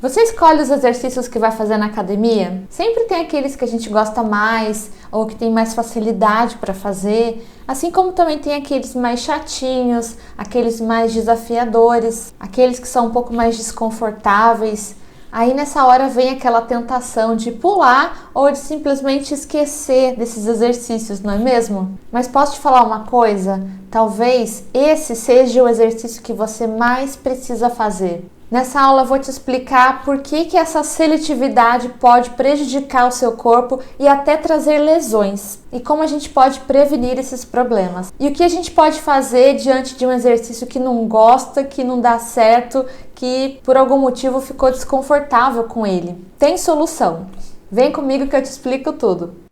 Você escolhe os exercícios que vai fazer na academia? Sempre tem aqueles que a gente gosta mais ou que tem mais facilidade para fazer, assim como também tem aqueles mais chatinhos, aqueles mais desafiadores, aqueles que são um pouco mais desconfortáveis. Aí nessa hora vem aquela tentação de pular ou de simplesmente esquecer desses exercícios, não é mesmo? Mas posso te falar uma coisa? Talvez esse seja o exercício que você mais precisa fazer. Nessa aula eu vou te explicar por que essa seletividade pode prejudicar o seu corpo e até trazer lesões, e como a gente pode prevenir esses problemas. E o que a gente pode fazer diante de um exercício que não gosta, que não dá certo, que por algum motivo ficou desconfortável com ele. Tem solução. Vem comigo que eu te explico tudo.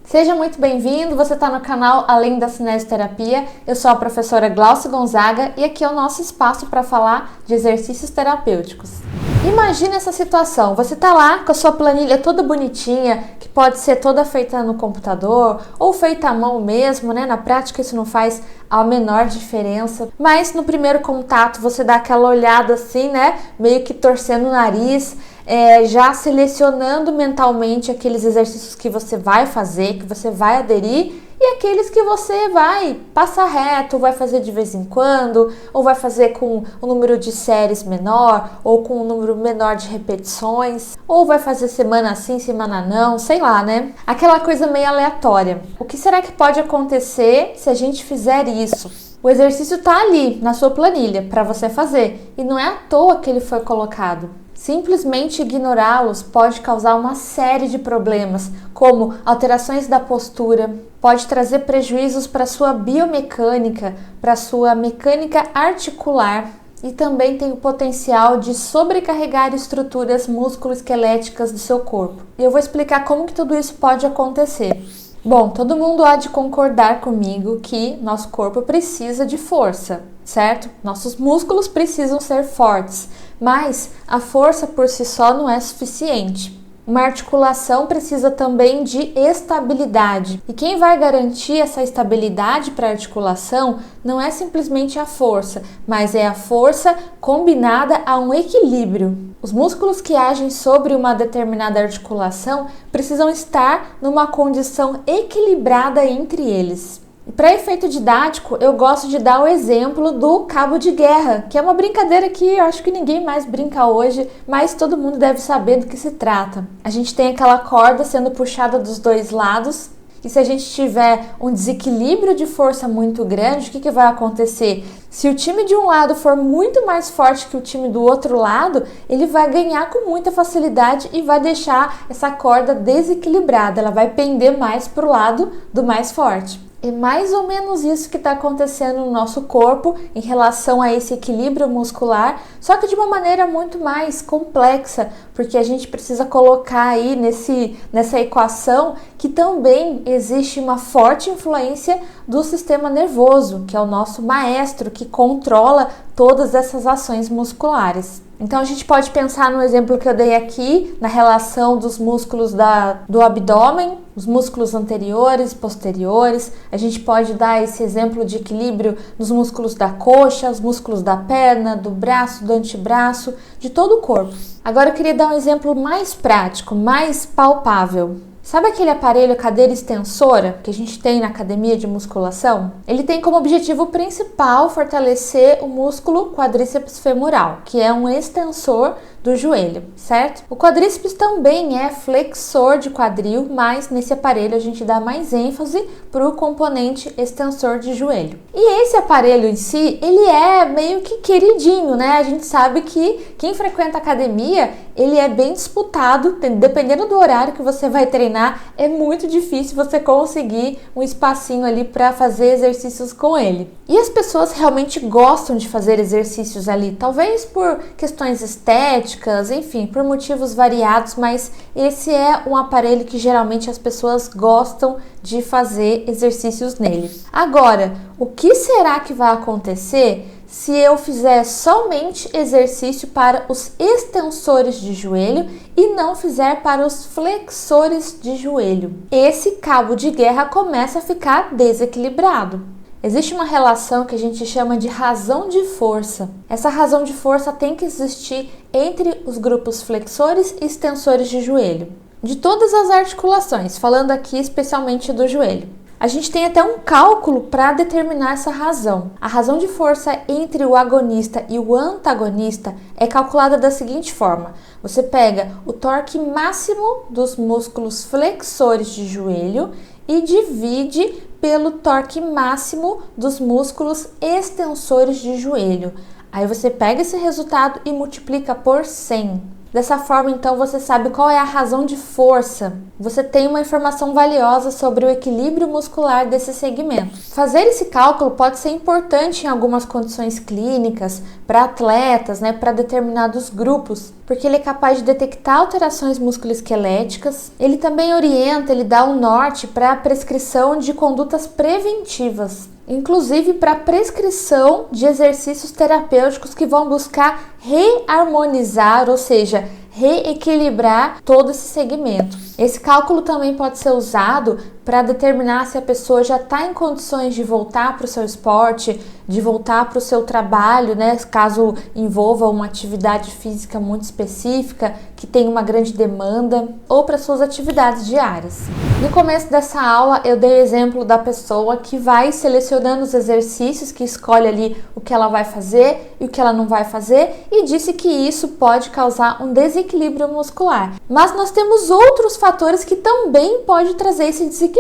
Seja muito bem-vindo, você está no canal Além da Cinesioterapia. Eu sou a professora Glaucia Gonzaga e aqui é o nosso espaço para falar de exercícios terapêuticos. Imagina essa situação, você está lá com a sua planilha toda bonitinha, que pode ser toda feita no computador ou feita à mão mesmo, né? Na prática isso não faz a menor diferença, mas no primeiro contato você dá aquela olhada assim, né? Meio que torcendo o nariz, já selecionando mentalmente aqueles exercícios que você vai fazer, que você vai aderir, e aqueles que você vai passar reto, vai fazer de vez em quando, ou vai fazer com um número de séries menor, ou com um número menor de repetições, ou vai fazer semana sim, semana não, sei lá, né? Aquela coisa meio aleatória. O que será que pode acontecer se a gente fizer isso? O exercício está ali na sua planilha para você fazer, e não é à toa que ele foi colocado. Simplesmente ignorá-los pode causar uma série de problemas, como alterações da postura, pode trazer prejuízos para a sua biomecânica, para a sua mecânica articular e também tem o potencial de sobrecarregar estruturas musculoesqueléticas do seu corpo. E eu vou explicar como que tudo isso pode acontecer. Bom, todo mundo há de concordar comigo que nosso corpo precisa de força, certo? Nossos músculos precisam ser fortes, mas a força por si só não é suficiente. Uma articulação precisa também de estabilidade. E quem vai garantir essa estabilidade para a articulação não é simplesmente a força, mas é a força combinada a um equilíbrio. Os músculos que agem sobre uma determinada articulação precisam estar numa condição equilibrada entre eles. Para efeito didático, eu gosto de dar o exemplo do cabo de guerra, que é uma brincadeira que eu acho que ninguém mais brinca hoje, mas todo mundo deve saber do que se trata. A gente tem aquela corda sendo puxada dos dois lados, e se a gente tiver um desequilíbrio de força muito grande, o que vai acontecer? Se o time de um lado for muito mais forte que o time do outro lado, ele vai ganhar com muita facilidade e vai deixar essa corda desequilibrada, ela vai pender mais para o lado do mais forte. É mais ou menos isso que está acontecendo no nosso corpo em relação a esse equilíbrio muscular, só que de uma maneira muito mais complexa, porque a gente precisa colocar aí nessa equação que também existe uma forte influência do sistema nervoso, que é o nosso maestro, que controla todas essas ações musculares. Então a gente pode pensar no exemplo que eu dei aqui, na relação dos músculos do abdômen, os músculos anteriores, posteriores. A gente pode dar esse exemplo de equilíbrio nos músculos da coxa, os músculos da perna, do braço, do antebraço, de todo o corpo. Agora eu queria dar um exemplo mais prático, mais palpável. Sabe aquele aparelho cadeira extensora que a gente tem na academia de musculação? Ele tem como objetivo principal fortalecer o músculo quadríceps femoral, que é um extensor do joelho, certo? O quadríceps também é flexor de quadril, mas nesse aparelho a gente dá mais ênfase para o componente extensor de joelho. E esse aparelho em si, ele é meio que queridinho, né? A gente sabe que quem frequenta academia, ele é bem disputado, dependendo do horário que você vai treinar, é muito difícil você conseguir um espacinho ali para fazer exercícios com ele. E as pessoas realmente gostam de fazer exercícios ali, talvez por questões estéticas, enfim, por motivos variados, mas esse é um aparelho que geralmente as pessoas gostam de fazer exercícios nele. Agora, o que será que vai acontecer se eu fizer somente exercício para os extensores de joelho e não fizer para os flexores de joelho? Esse cabo de guerra começa a ficar desequilibrado. Existe uma relação que a gente chama de razão de força. Essa razão de força tem que existir entre os grupos flexores e extensores de joelho. De todas as articulações, falando aqui especialmente do joelho. A gente tem até um cálculo para determinar essa razão. A razão de força entre o agonista e o antagonista é calculada da seguinte forma. Você pega o torque máximo dos músculos flexores de joelho e divide pelo torque máximo dos músculos extensores de joelho. Aí você pega esse resultado e multiplica por 100. Dessa forma, então, você sabe qual é a razão de força. Você tem uma informação valiosa sobre o equilíbrio muscular desse segmento. Fazer esse cálculo pode ser importante em algumas condições clínicas, para atletas, para determinados grupos, porque ele é capaz de detectar alterações musculoesqueléticas. Ele também orienta, ele dá um norte para a prescrição de condutas preventivas. Inclusive para prescrição de exercícios terapêuticos que vão buscar reharmonizar, ou seja, reequilibrar todo esse segmento. Esse cálculo também pode ser usado para determinar se a pessoa já está em condições de voltar para o seu esporte, de voltar para o seu trabalho, caso envolva uma atividade física muito específica, que tem uma grande demanda, ou para suas atividades diárias. No começo dessa aula, eu dei o exemplo da pessoa que vai selecionando os exercícios, que escolhe ali o que ela vai fazer e o que ela não vai fazer, e disse que isso pode causar um desequilíbrio muscular. Mas nós temos outros fatores que também podem trazer esse desequilíbrio.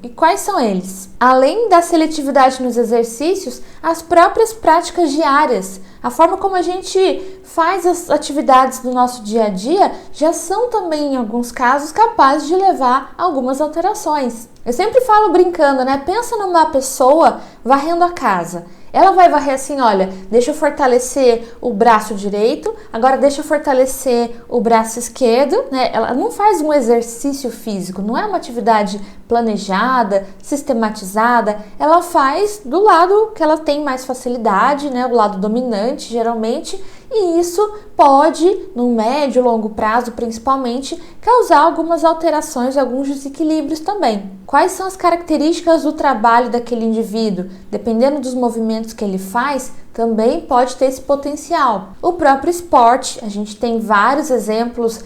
E quais são eles? Além da seletividade nos exercícios, as próprias práticas diárias, a forma como a gente faz as atividades do nosso dia a dia, já são também, em alguns casos, capazes de levar a algumas alterações. Eu sempre falo brincando, Pensa numa pessoa varrendo a casa. Ela vai varrer assim, olha, deixa eu fortalecer o braço direito, agora deixa eu fortalecer o braço esquerdo, Ela não faz um exercício físico, não é uma atividade planejada, sistematizada, ela faz do lado que ela tem mais facilidade, o lado dominante, geralmente, e isso pode, no médio e longo prazo principalmente, causar algumas alterações, alguns desequilíbrios também. Quais são as características do trabalho daquele indivíduo? Dependendo dos movimentos que ele faz, também pode ter esse potencial. O próprio esporte, a gente tem vários exemplos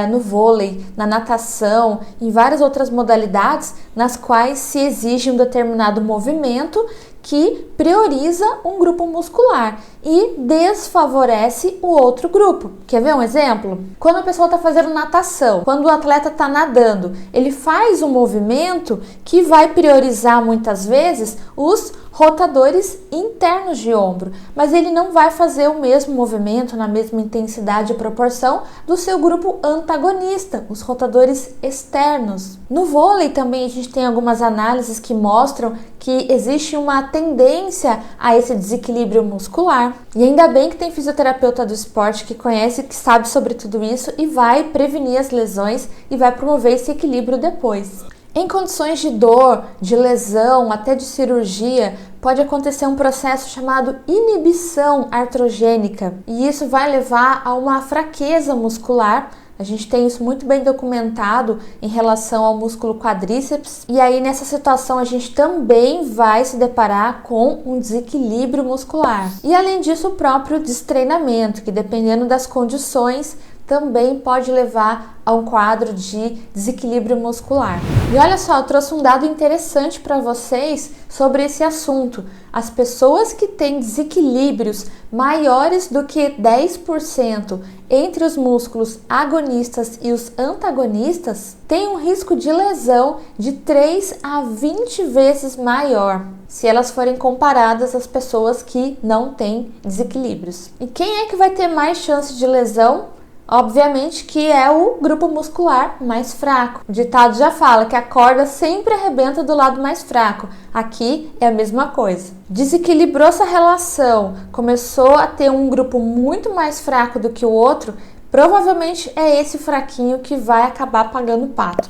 no vôlei, na natação, em várias outras modalidades nas quais se exige um determinado movimento que prioriza um grupo muscular e desfavorece o outro grupo. Quer ver um exemplo? Quando a pessoa está fazendo natação, quando o atleta está nadando, ele faz um movimento que vai priorizar muitas vezes os rotadores internos de ombro, mas ele não vai fazer o mesmo movimento na mesma intensidade e proporção do seu grupo antagonista, os rotadores externos. No vôlei também a gente tem algumas análises que mostram que existe uma tendência a esse desequilíbrio muscular. E ainda bem que tem fisioterapeuta do esporte que conhece, que sabe sobre tudo isso e vai prevenir as lesões e vai promover esse equilíbrio depois. Em condições de dor, de lesão, até de cirurgia, pode acontecer um processo chamado inibição artrogênica e isso vai levar a uma fraqueza muscular. A gente tem isso muito bem documentado em relação ao músculo quadríceps e aí nessa situação a gente também vai se deparar com um desequilíbrio muscular. E além disso, o próprio destreinamento, que dependendo das condições, também pode levar a um quadro de desequilíbrio muscular. E olha só, eu trouxe um dado interessante para vocês sobre esse assunto. As pessoas que têm desequilíbrios maiores do que 10% entre os músculos agonistas e os antagonistas têm um risco de lesão de 3 a 20 vezes maior se elas forem comparadas às pessoas que não têm desequilíbrios. E quem é que vai ter mais chance de lesão? Obviamente que é o grupo muscular mais fraco. O ditado já fala que a corda sempre arrebenta do lado mais fraco. Aqui é a mesma coisa. Desequilibrou essa relação, começou a ter um grupo muito mais fraco do que o outro, provavelmente é esse fraquinho que vai acabar pagando o pato.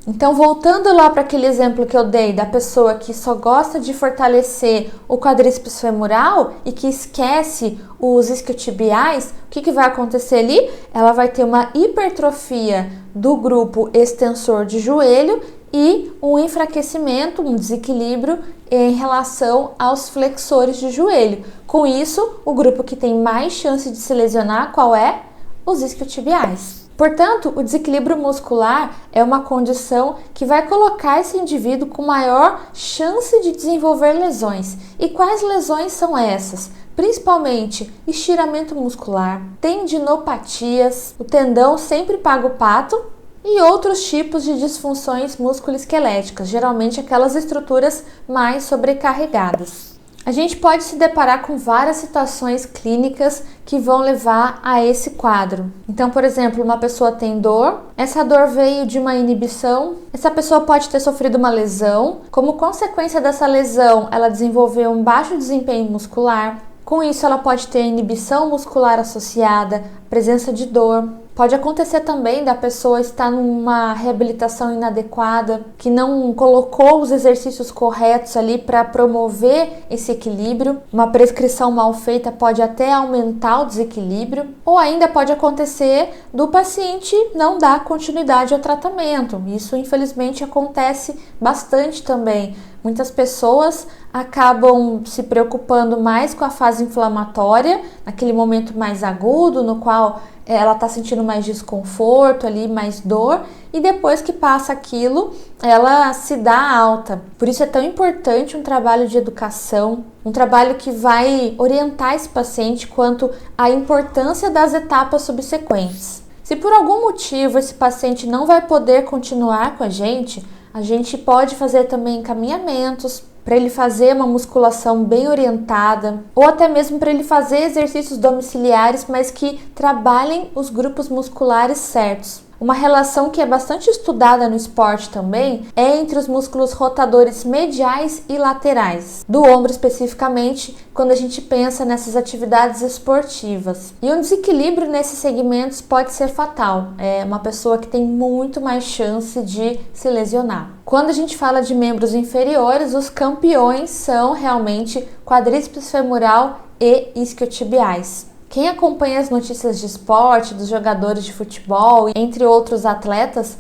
Então, voltando lá para aquele exemplo que eu dei da pessoa que só gosta de fortalecer o quadríceps femoral e que esquece os isquiotibiais, o que vai acontecer ali? Ela vai ter uma hipertrofia do grupo extensor de joelho e um enfraquecimento, um desequilíbrio em relação aos flexores de joelho. Com isso, o grupo que tem mais chance de se lesionar, qual é? Os isquiotibiais. Portanto, o desequilíbrio muscular é uma condição que vai colocar esse indivíduo com maior chance de desenvolver lesões. E quais lesões são essas? Principalmente estiramento muscular, tendinopatias, o tendão sempre paga o pato e outros tipos de disfunções musculoesqueléticas, geralmente aquelas estruturas mais sobrecarregadas. A gente pode se deparar com várias situações clínicas que vão levar a esse quadro. Então, por exemplo, uma pessoa tem dor, essa dor veio de uma inibição, essa pessoa pode ter sofrido uma lesão, como consequência dessa lesão, ela desenvolveu um baixo desempenho muscular. Com isso, ela pode ter inibição muscular associada, presença de dor. Pode acontecer também da pessoa estar numa reabilitação inadequada, que não colocou os exercícios corretos ali para promover esse equilíbrio. Uma prescrição mal feita pode até aumentar o desequilíbrio. Ou ainda pode acontecer do paciente não dar continuidade ao tratamento. Isso, infelizmente, acontece bastante também. Muitas pessoas acabam se preocupando mais com a fase inflamatória, naquele momento mais agudo, no qual ela está sentindo mais desconforto ali, mais dor, e depois que passa aquilo, ela se dá alta. Por isso é tão importante um trabalho de educação, um trabalho que vai orientar esse paciente quanto à importância das etapas subsequentes. Se por algum motivo esse paciente não vai poder continuar com a gente pode fazer também encaminhamentos para ele fazer uma musculação bem orientada, ou até mesmo para ele fazer exercícios domiciliares, mas que trabalhem os grupos musculares certos. Uma relação que é bastante estudada no esporte também é entre os músculos rotadores mediais e laterais, do ombro especificamente, quando a gente pensa nessas atividades esportivas. E um desequilíbrio nesses segmentos pode ser fatal, é uma pessoa que tem muito mais chance de se lesionar. Quando a gente fala de membros inferiores, os campeões são realmente quadríceps femoral e isquiotibiais. Quem acompanha as notícias de esporte, dos jogadores de futebol, entre outros atletas,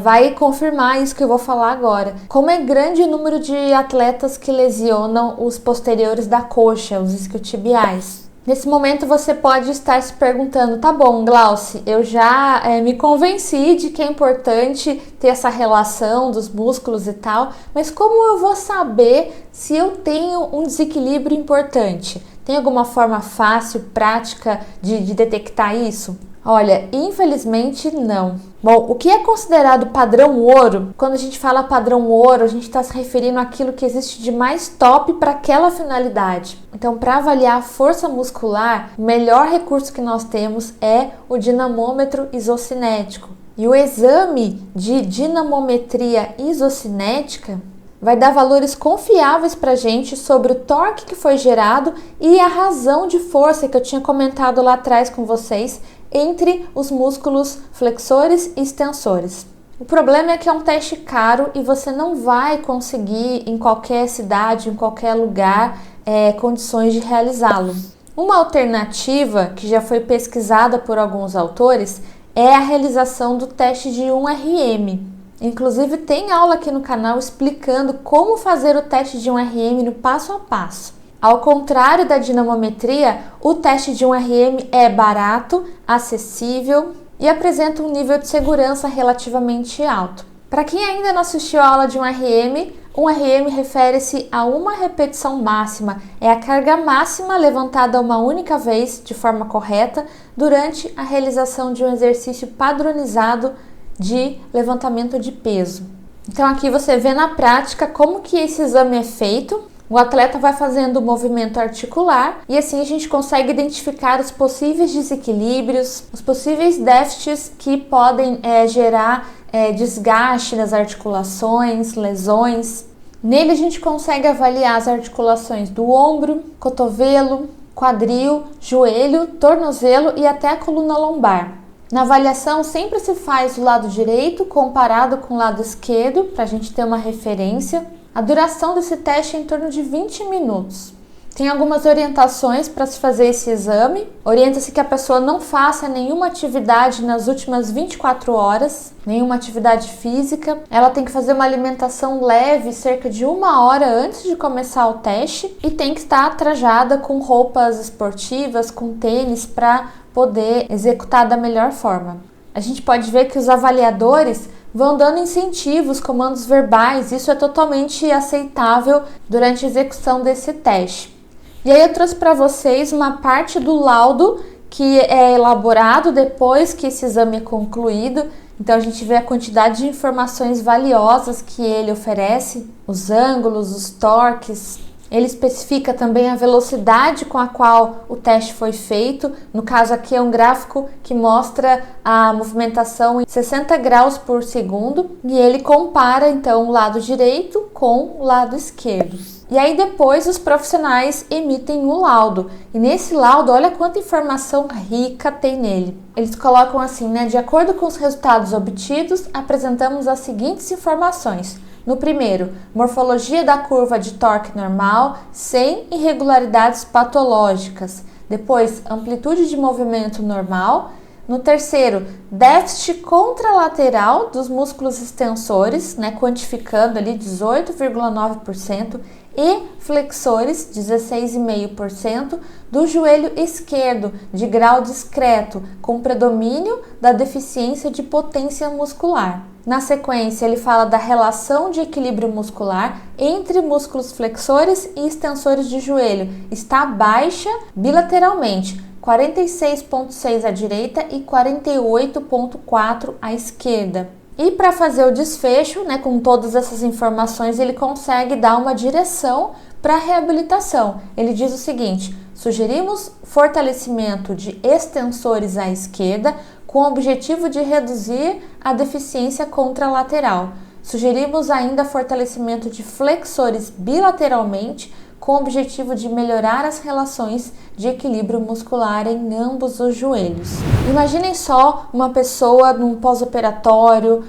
vai confirmar isso que eu vou falar agora. Como é grande o número de atletas que lesionam os posteriores da coxa, os isquiotibiais. Nesse momento você pode estar se perguntando, tá bom, Glauci, eu já me convenci de que é importante ter essa relação dos músculos e tal, mas como eu vou saber se eu tenho um desequilíbrio importante? Tem alguma forma fácil, prática de detectar isso? Olha, infelizmente não. Bom, o que é considerado padrão ouro? Quando a gente fala padrão ouro, a gente está se referindo àquilo que existe de mais top para aquela finalidade. Então, para avaliar a força muscular, o melhor recurso que nós temos é o dinamômetro isocinético. E o exame de dinamometria isocinética vai dar valores confiáveis para a gente sobre o torque que foi gerado e a razão de força que eu tinha comentado lá atrás com vocês entre os músculos flexores e extensores. O problema é que é um teste caro e você não vai conseguir em qualquer cidade, em qualquer lugar, condições de realizá-lo. Uma alternativa que já foi pesquisada por alguns autores é a realização do teste de 1RM. Inclusive tem aula aqui no canal explicando como fazer o teste de 1RM no passo a passo. Ao contrário da dinamometria, o teste de 1RM é barato, acessível e apresenta um nível de segurança relativamente alto. Para quem ainda não assistiu a aula de 1RM, 1RM refere-se a uma repetição máxima, é a carga máxima levantada uma única vez de forma correta durante a realização de um exercício padronizado de levantamento de peso. Então aqui você vê na prática como que esse exame é feito. O atleta vai fazendo o movimento articular e assim a gente consegue identificar os possíveis desequilíbrios, os possíveis déficits que podem gerar desgaste nas articulações, lesões. Nele a gente consegue avaliar as articulações do ombro, cotovelo, quadril, joelho, tornozelo e até a coluna lombar. Na avaliação sempre se faz o lado direito comparado com o lado esquerdo para a gente ter uma referência. A duração desse teste é em torno de 20 minutos. Tem algumas orientações para se fazer esse exame. Orienta-se que a pessoa não faça nenhuma atividade nas últimas 24 horas, nenhuma atividade física. Ela tem que fazer uma alimentação leve cerca de 1 hora antes de começar o teste e tem que estar trajada com roupas esportivas, com tênis, para poder executar da melhor forma. A gente pode ver que os avaliadores vão dando incentivos, comandos verbais. Isso é totalmente aceitável durante a execução desse teste. E aí eu trouxe para vocês uma parte do laudo que é elaborado depois que esse exame é concluído. Então a gente vê a quantidade de informações valiosas que ele oferece, os ângulos, os torques. Ele especifica também a velocidade com a qual o teste foi feito. No caso aqui é um gráfico que mostra a movimentação em 60 graus por segundo. E ele compara então o lado direito com o lado esquerdo. E aí depois os profissionais emitem o laudo. E nesse laudo, olha quanta informação rica tem nele. Eles colocam assim, né? De acordo com os resultados obtidos, apresentamos as seguintes informações. No primeiro, morfologia da curva de torque normal, sem irregularidades patológicas. Depois, amplitude de movimento normal. No terceiro, déficit contralateral dos músculos extensores, né, quantificando ali 18,9%, e flexores, 16,5%, do joelho esquerdo, de grau discreto, com predomínio da deficiência de potência muscular. Na sequência, ele fala da relação de equilíbrio muscular entre músculos flexores e extensores de joelho. Está baixa bilateralmente, 46,6 à direita e 48,4 à esquerda. E para fazer o desfecho, né, com todas essas informações, ele consegue dar uma direção para a reabilitação. Ele diz o seguinte: sugerimos fortalecimento de extensores à esquerda com o objetivo de reduzir a deficiência contralateral. Sugerimos ainda fortalecimento de flexores bilateralmente com o objetivo de melhorar as relações de equilíbrio muscular em ambos os joelhos. Imaginem só uma pessoa num pós-operatório,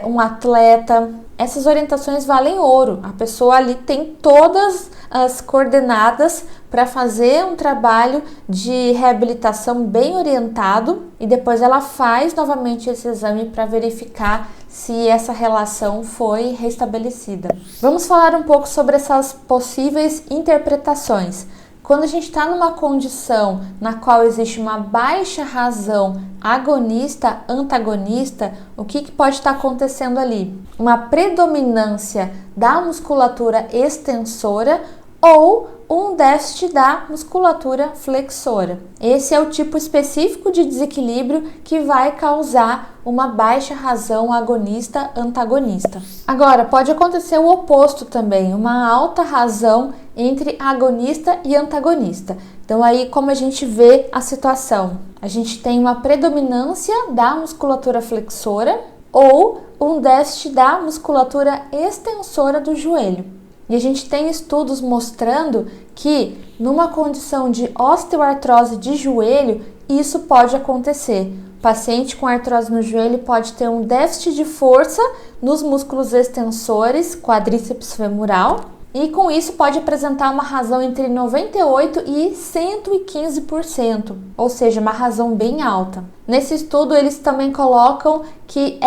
um atleta. Essas orientações valem ouro. A pessoa ali tem todas as coordenadas para fazer um trabalho de reabilitação bem orientado e depois ela faz novamente esse exame para verificar se essa relação foi restabelecida. Vamos falar um pouco sobre essas possíveis interpretações. Quando a gente está numa condição na qual existe uma baixa razão agonista-antagonista, o que pode estar acontecendo ali? Uma predominância da musculatura extensora ou um déficit da musculatura flexora. Esse é o tipo específico de desequilíbrio que vai causar uma baixa razão agonista-antagonista. Agora, pode acontecer o oposto também, uma alta razão entre agonista e antagonista. Então aí como a gente vê a situação? A gente tem uma predominância da musculatura flexora ou um déficit da musculatura extensora do joelho. E a gente tem estudos mostrando que numa condição de osteoartrose de joelho, isso pode acontecer. O paciente com artrose no joelho pode ter um déficit de força nos músculos extensores, quadríceps femoral, e com isso pode apresentar uma razão entre 98% e 115%, ou seja, uma razão bem alta. Nesse estudo, eles também colocam que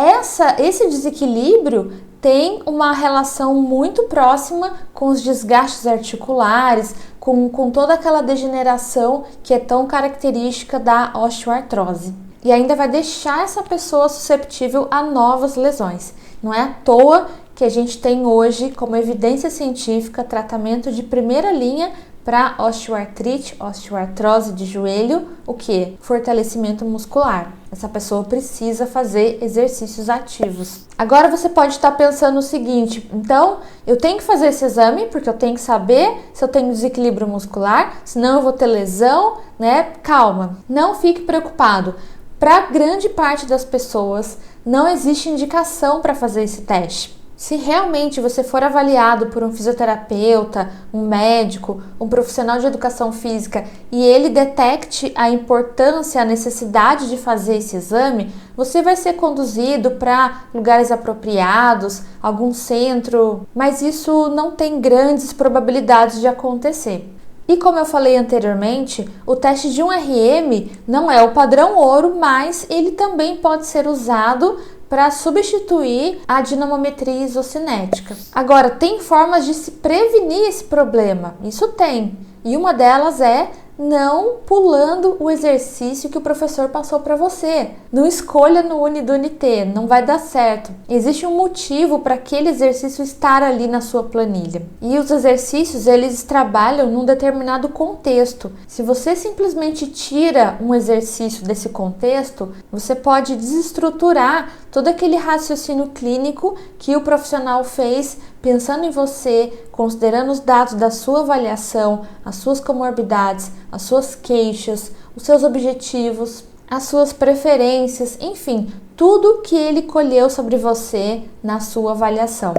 esse desequilíbrio tem uma relação muito próxima com os desgastes articulares, com toda aquela degeneração que é tão característica da osteoartrose. E ainda vai deixar essa pessoa susceptível a novas lesões. Não é à toa que a gente tem hoje como evidência científica tratamento de primeira linha para osteoartrite, osteoartrose de joelho, o que? Fortalecimento muscular. Essa pessoa precisa fazer exercícios ativos. Agora você pode estar pensando o seguinte: então eu tenho que fazer esse exame porque eu tenho que saber se eu tenho desequilíbrio muscular, senão eu vou ter lesão, né? Calma, não fique preocupado. Para grande parte das pessoas não existe indicação para fazer esse teste. Se realmente você for avaliado por um fisioterapeuta, um médico, um profissional de educação física e ele detecte a importância, a necessidade de fazer esse exame, você vai ser conduzido para lugares apropriados, algum centro, mas isso não tem grandes probabilidades de acontecer. E como eu falei anteriormente, o teste de um RM não é o padrão ouro, mas ele também pode ser usado para substituir a dinamometria isocinética. Agora, tem formas de se prevenir esse problema, isso tem. E uma delas é não pulando o exercício que o professor passou para você. Não escolha no Uni do UNT, não vai dar certo. Existe um motivo para aquele exercício estar ali na sua planilha. E os exercícios, eles trabalham num determinado contexto. Se você simplesmente tira um exercício desse contexto, você pode desestruturar todo aquele raciocínio clínico que o profissional fez pensando em você, considerando os dados da sua avaliação, as suas comorbidades, as suas queixas, os seus objetivos, as suas preferências, enfim, tudo que ele colheu sobre você na sua avaliação.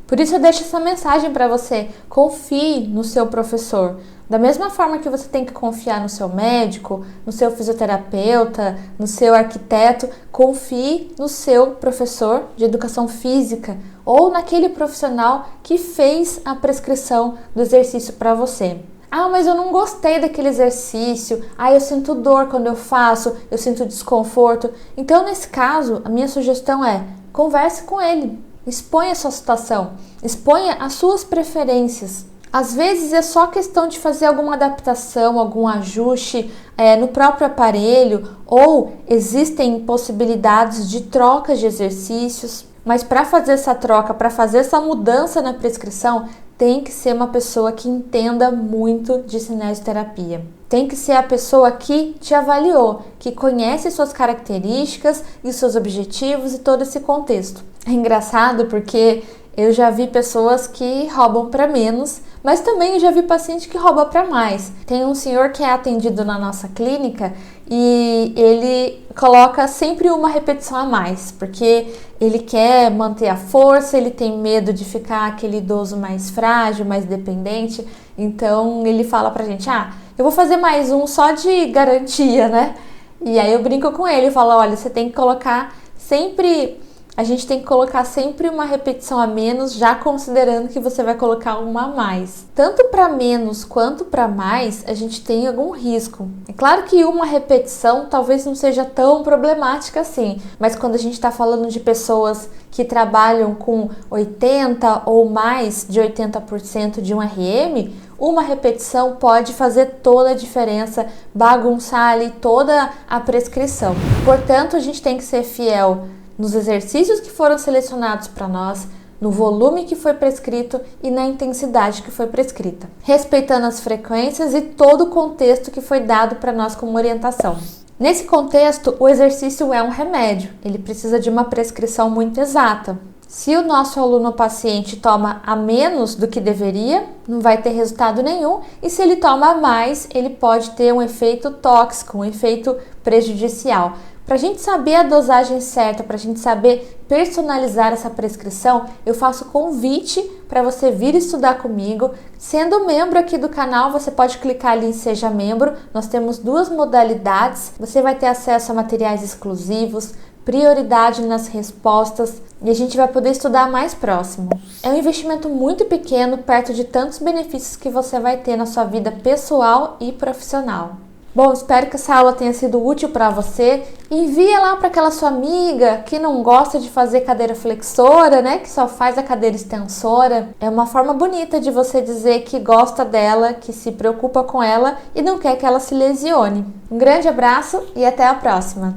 Por isso eu deixo essa mensagem para você: confie no seu professor. Da mesma forma que você tem que confiar no seu médico, no seu fisioterapeuta, no seu arquiteto, confie no seu professor de educação física ou naquele profissional que fez a prescrição do exercício para você. Ah, mas eu não gostei daquele exercício. Ah, eu sinto dor quando eu faço, eu sinto desconforto. Então, nesse caso, a minha sugestão é: converse com ele, exponha a sua situação, exponha as suas preferências. Às vezes é só questão de fazer alguma adaptação, algum ajuste no próprio aparelho, ou existem possibilidades de trocas de exercícios. Mas para fazer essa troca, para fazer essa mudança na prescrição, tem que ser uma pessoa que entenda muito de cinesioterapia. Tem que ser a pessoa que te avaliou, que conhece suas características e seus objetivos e todo esse contexto. É engraçado porque eu já vi pessoas que roubam para menos, mas também já vi paciente que rouba para mais. Tem um senhor que é atendido na nossa clínica e ele coloca sempre uma repetição a mais, porque ele quer manter a força, ele tem medo de ficar aquele idoso mais frágil, mais dependente. Então ele fala pra gente: eu vou fazer mais um só de garantia, né? E aí eu brinco com ele e falo: olha, você tem que colocar sempre... A gente tem que colocar sempre uma repetição a menos, já considerando que você vai colocar uma a mais. Tanto para menos quanto para mais, a gente tem algum risco. É claro que uma repetição talvez não seja tão problemática assim, mas quando a gente está falando de pessoas que trabalham com 80% ou mais de 80% de um RM, uma repetição pode fazer toda a diferença, bagunçar ali toda a prescrição. Portanto, a gente tem que ser fiel nos exercícios que foram selecionados para nós, no volume que foi prescrito e na intensidade que foi prescrita, respeitando as frequências e todo o contexto que foi dado para nós como orientação. Nesse contexto, o exercício é um remédio, ele precisa de uma prescrição muito exata. Se o nosso aluno ou paciente toma a menos do que deveria, não vai ter resultado nenhum, e se ele toma a mais, ele pode ter um efeito tóxico, um efeito prejudicial. Para a gente saber a dosagem certa, para a gente saber personalizar essa prescrição, eu faço convite para você vir estudar comigo. Sendo membro aqui do canal, você pode clicar ali em Seja Membro. Nós temos 2 modalidades. Você vai ter acesso a materiais exclusivos, prioridade nas respostas e a gente vai poder estudar mais próximo. É um investimento muito pequeno, perto de tantos benefícios que você vai ter na sua vida pessoal e profissional. Bom, espero que essa aula tenha sido útil para você. Envia lá para aquela sua amiga que não gosta de fazer cadeira flexora, né? Que só faz a cadeira extensora. É uma forma bonita de você dizer que gosta dela, que se preocupa com ela e não quer que ela se lesione. Um grande abraço e até a próxima!